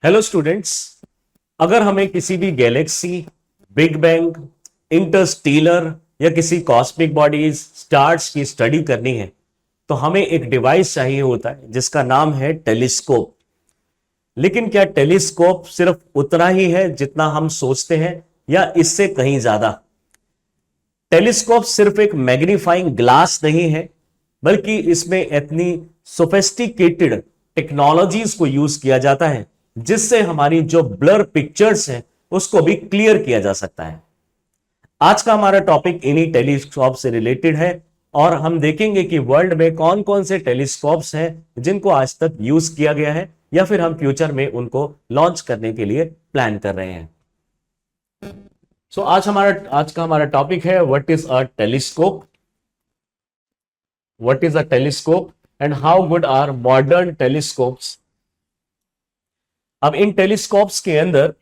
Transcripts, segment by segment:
Hello students. अगर हमें किसी भी गैलेक्सी, बिग बैंग, इंटरस्टेलर या किसी कॉस्मिक बॉडीज, स्टार्स की स्टडी करनी है तो हमें एक डिवाइस चाहिए होता है जिसका नाम है टेलीस्कोप। लेकिन क्या टेलीस्कोप सिर्फ उतना ही है जितना हम सोचते हैं या इससे कहीं ज्यादा? टेलीस्कोप सिर्फ एक मैग्नीफाइंग ग्लास नहीं है, बल्कि इसमें इतनी सोफेस्टिकेटेड टेक्नोलॉजीज को यूज किया जाता है जिससे हमारी जो ब्लर पिक्चर्स हैं उसको भी क्लियर किया जा सकता है। आज का हमारा टॉपिक इन्हीं टेलीस्कोप से रिलेटेड है और हम देखेंगे कि वर्ल्ड में कौन कौन से टेलीस्कोप्स हैं जिनको आज तक यूज किया गया है या फिर हम फ्यूचर में उनको लॉन्च करने के लिए प्लान कर रहे हैं। आज का हमारा टॉपिक है what is a telescope, what is a telescope and how good are modern telescopes. अब इन टेलीस्कोप्स के अंदर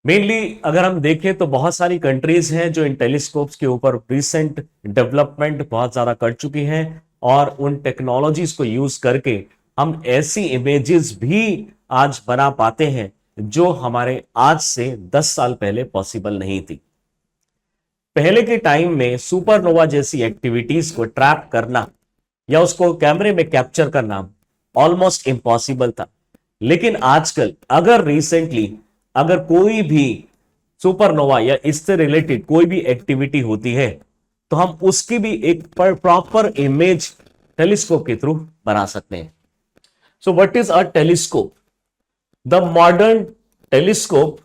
मेनली अगर हम देखें तो बहुत सारी कंट्रीज हैं जो इन टेलीस्कोप्स के ऊपर रिसेंट डेवलपमेंट बहुत ज्यादा कर चुकी हैं और उन टेक्नोलॉजीज को यूज करके हम ऐसी इमेजेस भी आज बना पाते हैं जो हमारे आज से 10 साल पहले पॉसिबल नहीं थी। पहले के टाइम में सुपरनोवा जैसी एक्टिविटीज को ट्रैप करना या उसको कैमरे में कैप्चर करना ऑलमोस्ट इम्पॉसिबल था। लेकिन आजकल अगर कोई भी सुपरनोवा या इससे रिलेटेड कोई भी एक्टिविटी होती है तो हम उसकी भी एक प्रॉपर इमेज टेलीस्कोप के थ्रू बना सकते हैं। So what is a telescope? The modern telescope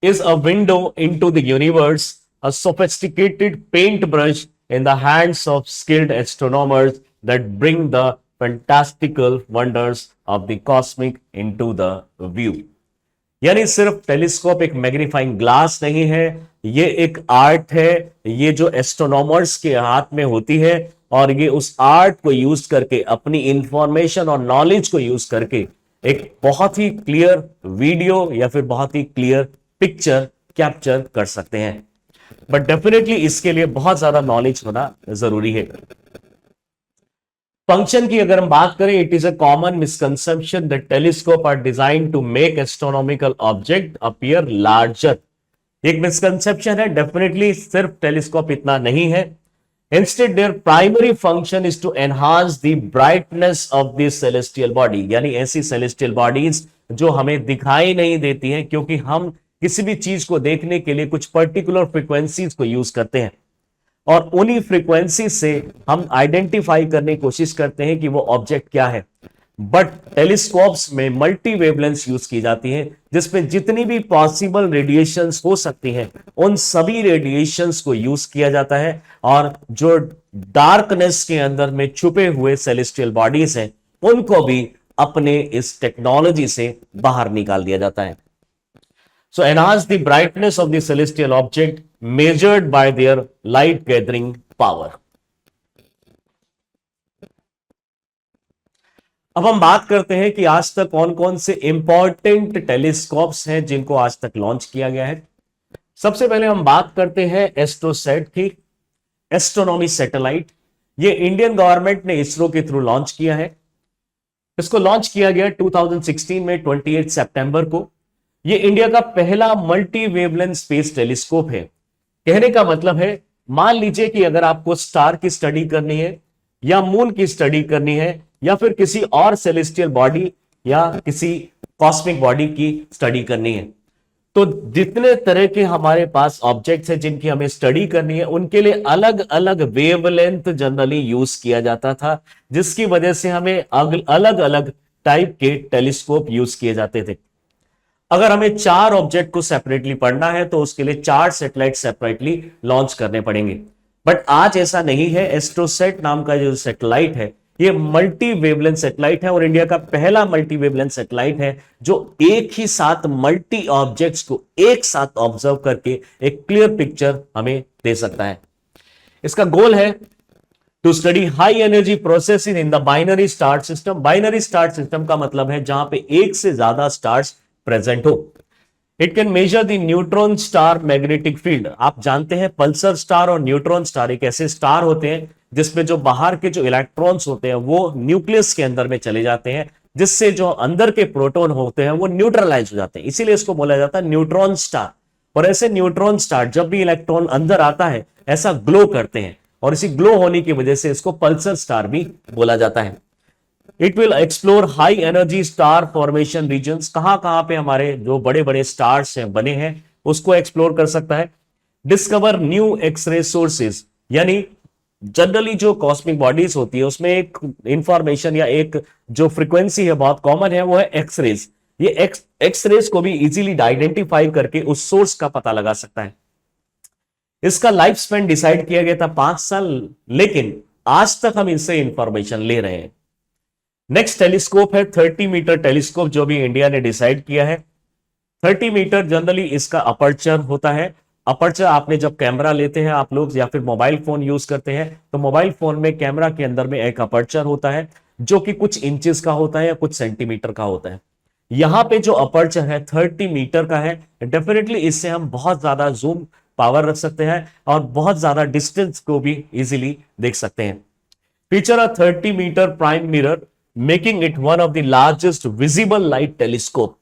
is a window into the universe, a sophisticated paintbrush in the hands of skilled astronomers that bring the fantastical wonders of the cosmic into the view। यानी सिर्फ telescope एक magnifying glass नहीं है, ये एक art है, ये जो एस्ट्रोनॉमर्स के हाथ में होती है और ये उस आर्ट को यूज करके अपनी इंफॉर्मेशन और नॉलेज को यूज करके एक बहुत ही क्लियर वीडियो या फिर बहुत ही क्लियर पिक्चर कैप्चर कर सकते हैं। बट डेफिनेटली इसके लिए बहुत ज्यादा नॉलेज होना जरूरी है। फंक्शन की अगर हम बात करें, it is a common misconception that telescope are design to make astronomical object appear larger. एक मिसकंसेप्शन है, डेफिनेटली सिर्फ टेलीस्कोप इतना नहीं है। Instead, their primary function is to enhance the brightness of the celestial body, यानी ऐसी celestial bodies जो हमें दिखाई नहीं देती हैं क्योंकि हम किसी भी चीज को देखने के लिए कुछ पर्टिकुलर फ्रीक्वेंसीज को यूज करते हैं और उन्हीं फ्रीक्वेंसी से हम आइडेंटिफाई करने की कोशिश करते हैं कि वो ऑब्जेक्ट क्या है। बट टेलीस्कोप्स में मल्टी वेवलेंथ यूज की जाती है जिसमें जितनी भी पॉसिबल रेडिएशंस हो सकती हैं उन सभी रेडिएशंस को यूज किया जाता है और जो डार्कनेस के अंदर में छुपे हुए सेलेस्टियल बॉडीज हैं उनको भी अपने इस टेक्नोलॉजी से बाहर निकाल दिया जाता है। So enhance the brightness of the celestial object measured by their light gathering power। अब हम बात करते हैं कि आज तक कौन कौन से इंपॉर्टेंट टेलीस्कोप्स हैं जिनको आज तक लॉन्च किया गया है। सबसे पहले हम बात करते हैं एस्ट्रोसैट की, एस्ट्रोनॉमी सैटेलाइट। ये इंडियन गवर्नमेंट ने इसरो के थ्रू लॉन्च किया है। इसको लॉन्च किया गया 2016 में 28 सितंबर को। ये इंडिया का पहला मल्टी वेवलेंथ स्पेस टेलीस्कोप है। कहने का मतलब है, मान लीजिए कि अगर आपको स्टार की स्टडी करनी है या मून की स्टडी करनी है या फिर किसी और सेलेस्टियल बॉडी या किसी कॉस्मिक बॉडी की स्टडी करनी है, तो जितने तरह के हमारे पास ऑब्जेक्ट्स हैं जिनकी हमें स्टडी करनी है उनके लिए अलग अलग वेवलेंथ जनरली यूज किया जाता था, जिसकी वजह से हमें अलग अलग टाइप के टेलीस्कोप यूज किए जाते थे। अगर हमें 4 ऑब्जेक्ट को सेपरेटली पढ़ना है तो उसके लिए 4 सैटेलाइट सेपरेटली लॉन्च करने पड़ेंगे। बट आज ऐसा नहीं है। एस्ट्रोसैट नाम का जो सैटेलाइट है ये मल्टी वेवलेंथ सैटेलाइट है और इंडिया का पहला मल्टी वेवलेंथ सैटेलाइट है जो एक ही साथ मल्टी ऑब्जेक्ट्स को एक साथ ऑब्जर्व करके एक क्लियर पिक्चर हमें दे सकता है। इसका गोल है to study high energy processes in the binary star system. Binary star system का मतलब है जहां पे एक से ज्यादा स्टार्स प्रेजेंट हो। It can measure the neutron star magnetic field. आप जानते हैं पल्सर स्टार और न्यूट्रॉन स्टार एक ऐसे स्टार होते हैं जिसमें जो बाहर के जो इलेक्ट्रॉन्स होते हैं वो न्यूक्लियस के अंदर में चले जाते हैं, जिससे जो अंदर के प्रोटॉन होते हैं वो न्यूट्रलाइज हो जाते हैं, इसीलिए इसको बोला जाता है न्यूट्रॉन स्टार। और ऐसे न्यूट्रॉन स्टार जब भी इलेक्ट्रॉन अंदर आता है ऐसा ग्लो करते हैं, और इसी ग्लो होने की वजह से इसको पल्सर स्टार भी बोला जाता है। It will explore high energy star formation regions, कहां पे हमारे जो बड़े बड़े स्टार्स हैं बने हैं उसको एक्सप्लोर कर सकता है। डिस्कवर न्यू एक्सरे सोर्सेज, यानी जनरली जो कॉस्मिक बॉडीज होती है उसमें एक इंफॉर्मेशन या एक जो फ्रीक्वेंसी है बहुत कॉमन है वो है एक्सरेज। ये एक्सरेज को भी इजीली आइडेंटिफाई करके उस सोर्स का पता लगा सकता है। इसका लाइफ स्पेन डिसाइड किया गया था 5 साल, लेकिन आज तक हम इससे इंफॉर्मेशन ले रहे हैं। नेक्स्ट टेलीस्कोप है 30 मीटर टेलीस्कोप, जो भी इंडिया ने डिसाइड किया है। 30 मीटर जनरली इसका अपर्चर होता है। अपर्चर आपने जब कैमरा लेते हैं आप लोग या फिर मोबाइल फोन यूज करते हैं तो मोबाइल फोन में कैमरा के अंदर में एक अपर्चर होता है जो कि कुछ इंचेस का होता है या कुछ सेंटीमीटर का होता है। यहां पे जो अपर्चर है 30 मीटर का है। डेफिनेटली इससे हम बहुत ज्यादा जूम पावर रख सकते हैं और बहुत ज्यादा डिस्टेंस को भी इजीली देख सकते हैं। Feature a 30 meter prime mirror making it one of the largest visible light telescope.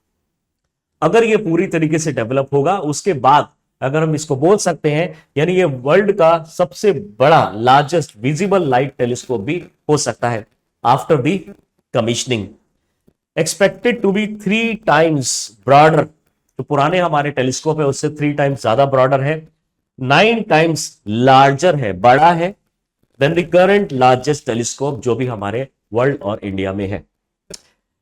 अगर ये पूरी तरीके से डेवलप होगा उसके बाद अगर हम इसको बोल सकते हैं यानी ये वर्ल्ड का सबसे बड़ा लार्जेस्ट विजिबल लाइट टेलीस्कोप भी हो सकता है after the commissioning. Expected to be 3 times broader, तो पुराने हमारे टेलीस्कोप है उससे 3 टाइम्स ज्यादा ब्रॉडर है, 9 टाइम्स लार्जर है, बड़ा है than the current largest telescope जो भी हमारे वर्ल्ड और इंडिया में है।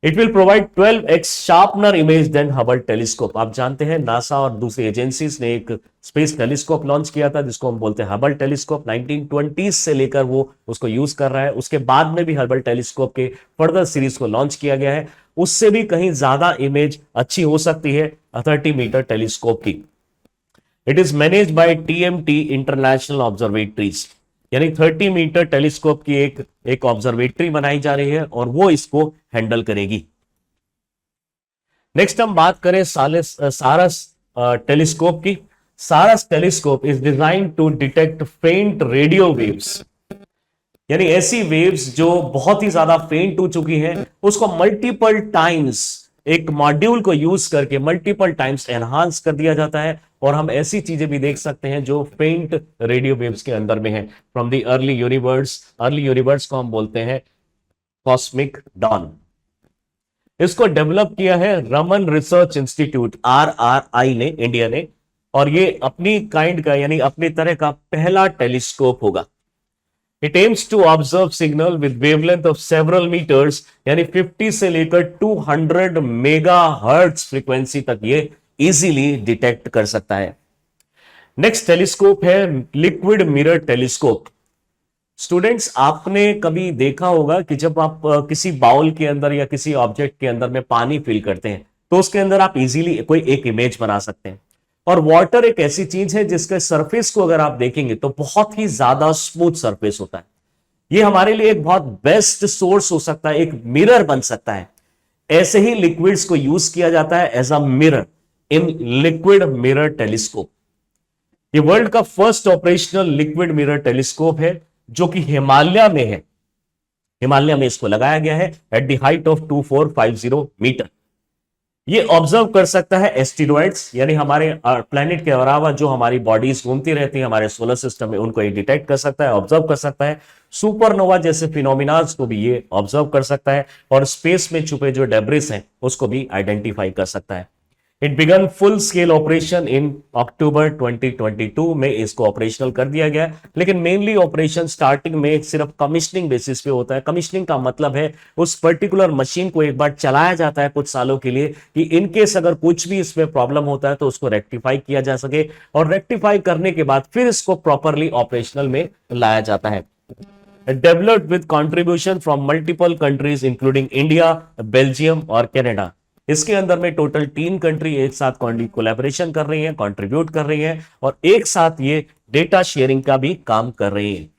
It will provide 12x sharper image than Hubble telescope. आप जानते हैं नासा और दूसरी एजेंसीज ने एक स्पेस टेलीस्कोप लॉन्च किया था जिसको हम बोलते हैं हबल टेलीस्कोप। 1920 से लेकर वो उसको यूज कर रहा है। उसके बाद में भी हबल टेलीस्कोप के फर्दर सीरीज को लॉन्च किया गया है, उससे भी कहीं ज्यादा इमेज अच्छी हो सकती है 30 मीटर टेलीस्कोप की। It is manage by TMT international observatories, यानी 30 मीटर टेलीस्कोप की एक ऑब्जर्वेटरी बनाई जा रही है और वो इसको हैंडल करेगी। नेक्स्ट हम बात करें सारस टेलीस्कोप की। SARAS telescope is design to detect faint radio waves, यानी ऐसी वेव्स जो बहुत ही ज्यादा फेंट हो चुकी हैं उसको मल्टीपल टाइम्स एक मॉड्यूल को यूज करके मल्टीपल टाइम्स एनहांस कर दिया जाता है और हम ऐसी चीजें भी देख सकते हैं जो फेंट रेडियो वेव्स के अंदर में है from the early universe. Early universe को हम बोलते हैं कॉस्मिक डॉन। इसको डेवलप किया है रमन रिसर्च इंस्टीट्यूट RRI ने, इंडिया ने, और ये अपनी काइंड का यानी अपनी तरह का पहला टेलीस्कोप होगा। It aims to observe signal with wavelength of several meters, यानी 50 से लेकर 200 मेगाहर्ट्ज फ्रीक्वेंसी तक ये इजीली डिटेक्ट कर सकता है। नेक्स्ट टेलीस्कोप है लिक्विड मिरर टेलीस्कोप। स्टूडेंट्स आपने कभी देखा होगा कि जब आप किसी बाउल के अंदर या किसी ऑब्जेक्ट के अंदर में पानी फिल करते हैं तो उसके अंदर आप इजीली कोई एक इमेज बना सकते हैं। और वाटर एक ऐसी चीज है जिसके सरफेस को अगर आप देखेंगे तो बहुत ही ज्यादा स्मूथ सरफेस होता है। ये हमारे लिए एक बहुत बेस्ट सोर्स हो सकता है, एक मिरर बन सकता है। ऐसे ही लिक्विड्स को यूज किया जाता है as a mirror in liquid mirror telescope. ये वर्ल्ड का first operational liquid mirror telescope है जो कि हिमालय में है। हिमालय में इसको लगाया गया है at the height of 2450 meter. ये ऑब्जर्व कर सकता है एस्टेरॉइड्स, यानी हमारे प्लेनेट के अलावा जो हमारी बॉडीज घूमती रहती है हमारे सोलर सिस्टम में उनको ये डिटेक्ट कर सकता है, ऑब्जर्व कर सकता है। सुपरनोवा जैसे फिनोमिनाज को भी ये ऑब्जर्व कर सकता है और स्पेस में छुपे जो डेब्रिस हैं उसको भी आइडेंटिफाई कर सकता है। It began full scale operation in October 2022 में इसको ऑपरेशनल कर दिया गया, लेकिन मेनली ऑपरेशन स्टार्टिंग में सिर्फ कमिश्निंग बेसिस पे होता है। कमिश्निंग का मतलब है उस पर्टिकुलर मशीन को एक बार चलाया जाता है कुछ सालों के लिए कि इनकेस अगर कुछ भी इसमें प्रॉब्लम होता है तो उसको रेक्टिफाई किया जा सके, और रेक्टिफाई करने के बाद फिर इसको प्रॉपरली ऑपरेशनल में लाया जाता है। Developed with contribution from multiple countries including India, Belgium और कनाडा। इसके अंदर में टोटल 3 कंट्री एक साथ कोलैबोरेशन कर रही हैं, कंट्रीब्यूट कर रही हैं और एक साथ ये डेटा शेयरिंग का भी काम कर रही हैं।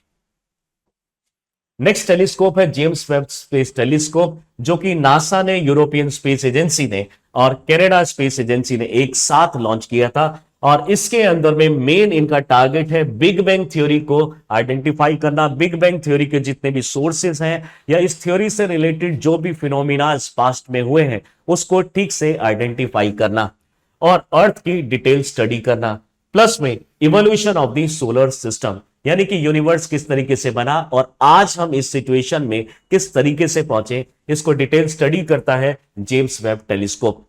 नेक्स्ट टेलीस्कोप है जेम्स वेब स्पेस टेलीस्कोप, जो कि नासा ने, यूरोपियन स्पेस एजेंसी ने और कनाडा स्पेस एजेंसी ने एक साथ लॉन्च किया था और इसके अंदर में मेन इनका टारगेट है बिग बैंग थ्योरी को आइडेंटिफाई करना, बिग बैंग थ्योरी के जितने भी सोर्सेस हैं या इस थ्योरी से रिलेटेड जो भी फिनोमिना पास्ट में हुए हैं उसको ठीक से आइडेंटिफाई करना और अर्थ की डिटेल स्टडी करना, प्लस में evolution of the solar system, यानी कि यूनिवर्स किस तरीके से बना और आज हम इस सिचुएशन में किस तरीके से पहुंचे, इसको डिटेल स्टडी करता है जेम्स वेब टेलीस्कोप।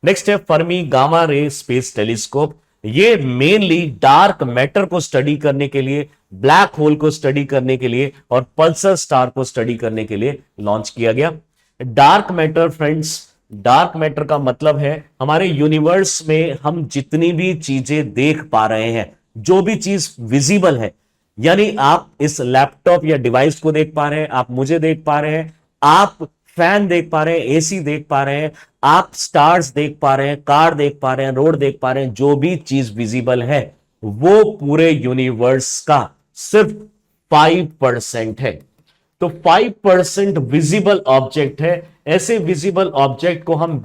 नेक्स्ट है Fermi gamma ray space telescope. ये मेनली डार्क मैटर को स्टडी करने के लिए, ब्लैक होल को स्टडी करने के लिए और पल्सर स्टार को स्टडी करने के लिए लॉन्च किया गया। Dark matter friends, dark matter का मतलब है हमारे यूनिवर्स में हम जितनी भी चीजें देख पा रहे हैं, जो भी चीज विजिबल है, यानी आप इस लैपटॉप या डिवाइस को देख पा रहे हैं, आप मुझे देख पा रहे हैं, आप फैन देख पा रहे हैं, एसी देख पा रहे हैं, आप स्टार्स देख पा रहे हैं, कार देख पा रहे हैं, रोड देख पा रहे हैं, जो भी चीज विजिबल है वो पूरे यूनिवर्स का सिर्फ 5% है। तो 5% विजिबल ऑब्जेक्ट है। ऐसे विजिबल ऑब्जेक्ट को हम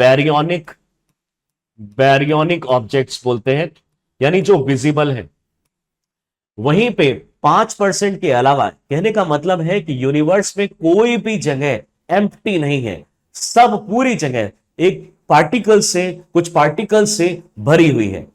बैरियोनिक ऑब्जेक्ट्स बोलते हैं, यानी जो विजिबल है। वहीं पे 5% के अलावा, कहने का मतलब है कि यूनिवर्स में कोई भी जगह एम्प्टी नहीं है, सब पूरी जगह एक पार्टिकल से, कुछ पार्टिकल से भरी हुई है,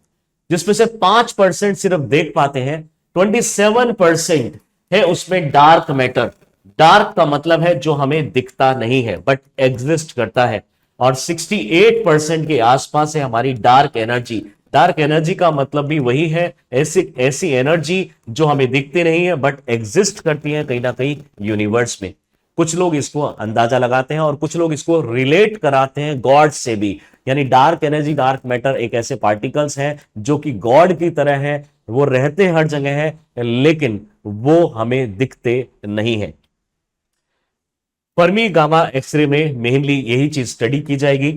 जिसमें से 5% सिर्फ देख पाते हैं, 27% है उसमें डार्क मैटर। डार्क का मतलब है जो हमें दिखता नहीं है बट एग्जिस्ट करता है, और 68% के आसपास है हमारी डार्क एनर्जी। डार्क एनर्जी का मतलब भी वही है, ऐसी एनर्जी जो हमें दिखती नहीं है बट एग्जिस्ट करती है कहीं ना कहीं यूनिवर्स में। कुछ लोग इसको अंदाजा लगाते हैं और कुछ लोग इसको रिलेट कराते हैं गॉड से भी, यानी डार्क एनर्जी, डार्क मैटर एक ऐसे पार्टिकल्स हैं जो कि गॉड की तरह है, वो रहते हर जगह है लेकिन वो हमें दिखते नहीं है। फर्मी गामा एक्सरे में मेनली यही चीज स्टडी की जाएगी।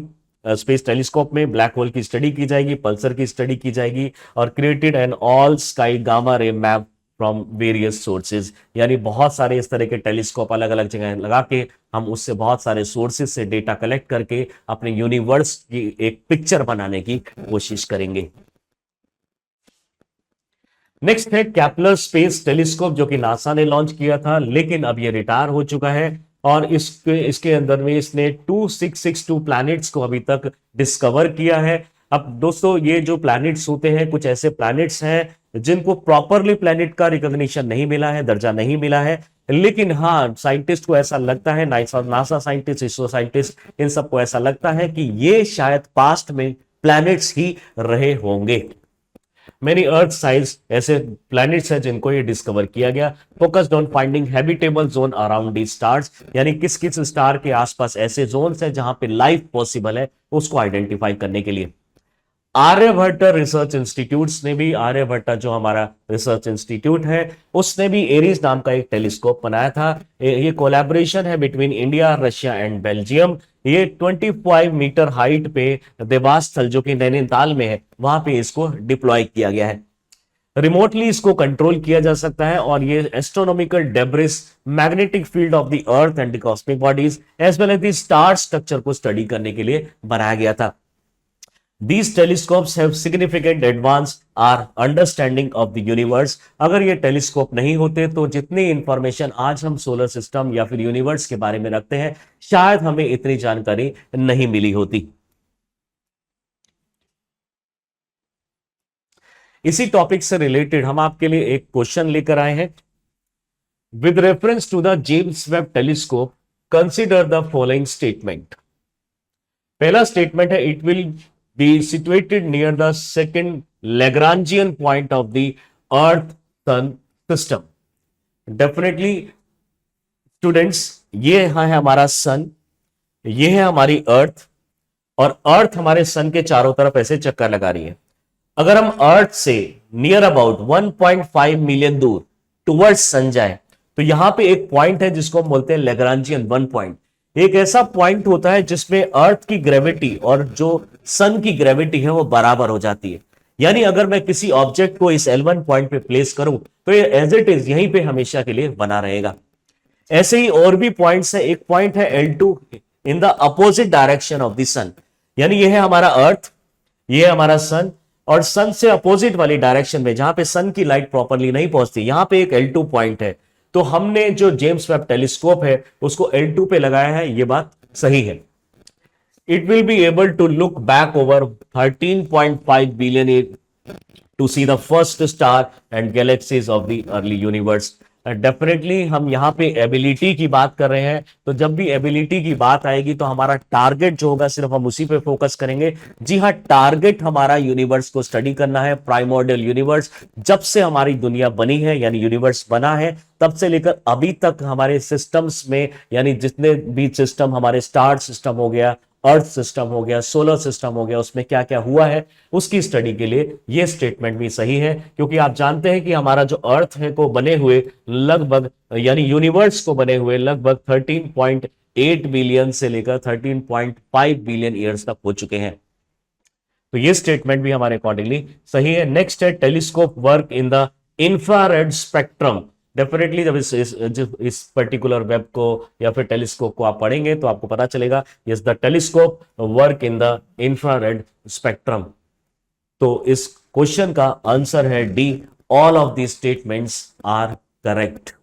स्पेस टेलीस्कोप में ब्लैक होल की स्टडी की जाएगी, पल्सर की स्टडी की जाएगी और created an all sky gamma ray map from various sources, यानी बहुत सारे इस तरह के टेलीस्कोप अलग अलग जगह लगा के हम उससे बहुत सारे सोर्सेज से डेटा कलेक्ट करके अपने यूनिवर्स की एक पिक्चर बनाने की कोशिश करेंगे। नेक्स्ट है कैप्लर स्पेस टेलीस्कोप, जो कि नासा ने लॉन्च किया था लेकिन अब ये रिटायर हो चुका है और इसके अंदर में इसने 2662 प्लैनेट्स को अभी तक डिस्कवर किया है। अब दोस्तों ये जो प्लैनेट्स होते हैं, कुछ ऐसे प्लैनेट्स हैं जिनको प्रॉपरली प्लैनेट का रिकॉग्निशन नहीं मिला है, दर्जा नहीं मिला है, लेकिन हाँ साइंटिस्ट को ऐसा लगता है, नासा साइंटिस्ट, इसरो साइंटिस्ट, इन सबको ऐसा लगता है कि ये शायद पास्ट में प्लैनेट्स ही रहे होंगे। मेनी अर्थ साइज ऐसे प्लैनेट्स हैं जिनको ये डिस्कवर किया गया। Focused on finding habitable zone around the stars, यानी किस किस स्टार के आसपास ऐसे जोन्स हैं जहां पे लाइफ पॉसिबल है, उसको आइडेंटिफाई करने के लिए। आर्यभट्ट रिसर्च इंस्टीट्यूट्स ने भी, आर्यभट्ट जो हमारा रिसर्च इंस्टीट्यूट है, उसने भी एरीज नाम का एक टेलीस्कोप बनाया था। ये कोलैबोरेशन है between India, Russia and Belgium. ये 25 मीटर हाइट पे देवास स्थल जो कि नैनीताल में है, वहां पे इसको डिप्लॉय किया गया है। रिमोटली इसको कंट्रोल किया जा सकता है और ये astronomical debris, magnetic field of the earth and the cosmic bodies as well as the star structure को स्टडी करने के लिए बनाया गया था। These telescopes have significant advanced our understanding of the universe। अगर ये टेलीस्कोप नहीं होते तो जितनी इंफॉर्मेशन आज हम सोलर सिस्टम या फिर यूनिवर्स के बारे में रखते हैं, शायद हमें इतनी जानकारी नहीं मिली होती। इसी टॉपिक से रिलेटेड हम आपके लिए एक क्वेश्चन लेकर आए हैं। With reference to the James Webb telescope consider the following statement. पहला स्टेटमेंट है, it will be situated near the second Lagrangian point of the Earth Sun system। Definitely students, ये है हमारा सन, ये है हमारी अर्थ और अर्थ हमारे सन के चारों तरफ ऐसे चक्कर लगा रही है। अगर हम अर्थ से नियर अबाउट 1.5 मिलियन दूर टुवर्ड्स सन जाए तो यहां पे एक पॉइंट है जिसको हम बोलते हैं लैग्रांजियन 1 पॉइंट। एक ऐसा पॉइंट होता है जिसमें अर्थ की ग्रेविटी और जो सन की ग्रेविटी है वो बराबर हो जाती है, यानी अगर मैं किसी ऑब्जेक्ट को इस L1 पॉइंट पे प्लेस करूं तो ये एज इट इज यहीं पे हमेशा के लिए बना रहेगा। ऐसे ही और भी पॉइंट्स है। एक पॉइंट है L2 in the opposite direction of the sun, यानी ये है हमारा अर्थ, ये है हमारा सन और सन से अपोजिट वाली डायरेक्शन में जहां पे सन की लाइट प्रॉपरली नहीं पहुंचती, यहां पे एक L2 पॉइंट है। तो हमने जो जेम्स वेब टेलीस्कोप है उसको L2 पे लगाया है, ये बात सही है। It will be able to look back over 13.5 billion years to see the first star and galaxies of the early universe। Definitely हम यहाँ पे एबिलिटी की बात कर रहे हैं, तो जब भी एबिलिटी की बात आएगी तो हमारा टारगेट जो होगा सिर्फ हम उसी पे फोकस करेंगे। जी हाँ, टारगेट हमारा यूनिवर्स को स्टडी करना है, प्राइमोर्डियल यूनिवर्स। जब से हमारी दुनिया बनी है यानी यूनिवर्स बना है, तब से लेकर अभी तक हमारे सिस्टम्स में, यानी जितने भी सिस्टम, हमारे स्टार सिस्टम हो गया, अर्थ सिस्टम हो गया, सोलर सिस्टम हो गया, उसमें क्या क्या हुआ है उसकी स्टडी के लिए यह स्टेटमेंट भी सही है। क्योंकि आप जानते हैं कि हमारा जो अर्थ है को बने हुए लगभग, यानी यूनिवर्स को बने हुए लगभग 13.8 बिलियन से लेकर 13.5 बिलियन ईयर्स तक हो चुके हैं। तो ये स्टेटमेंट भी हमारे अकॉर्डिंगली सही है। नेक्स्ट है telescope work in the infrared spectrum. Definitely जब इस पर्टिकुलर वेब को या फिर टेलीस्कोप को आप पढ़ेंगे तो आपको पता चलेगा, yes the telescope work in the infrared spectrum. तो इस क्वेश्चन का आंसर है D, all of the statements are correct.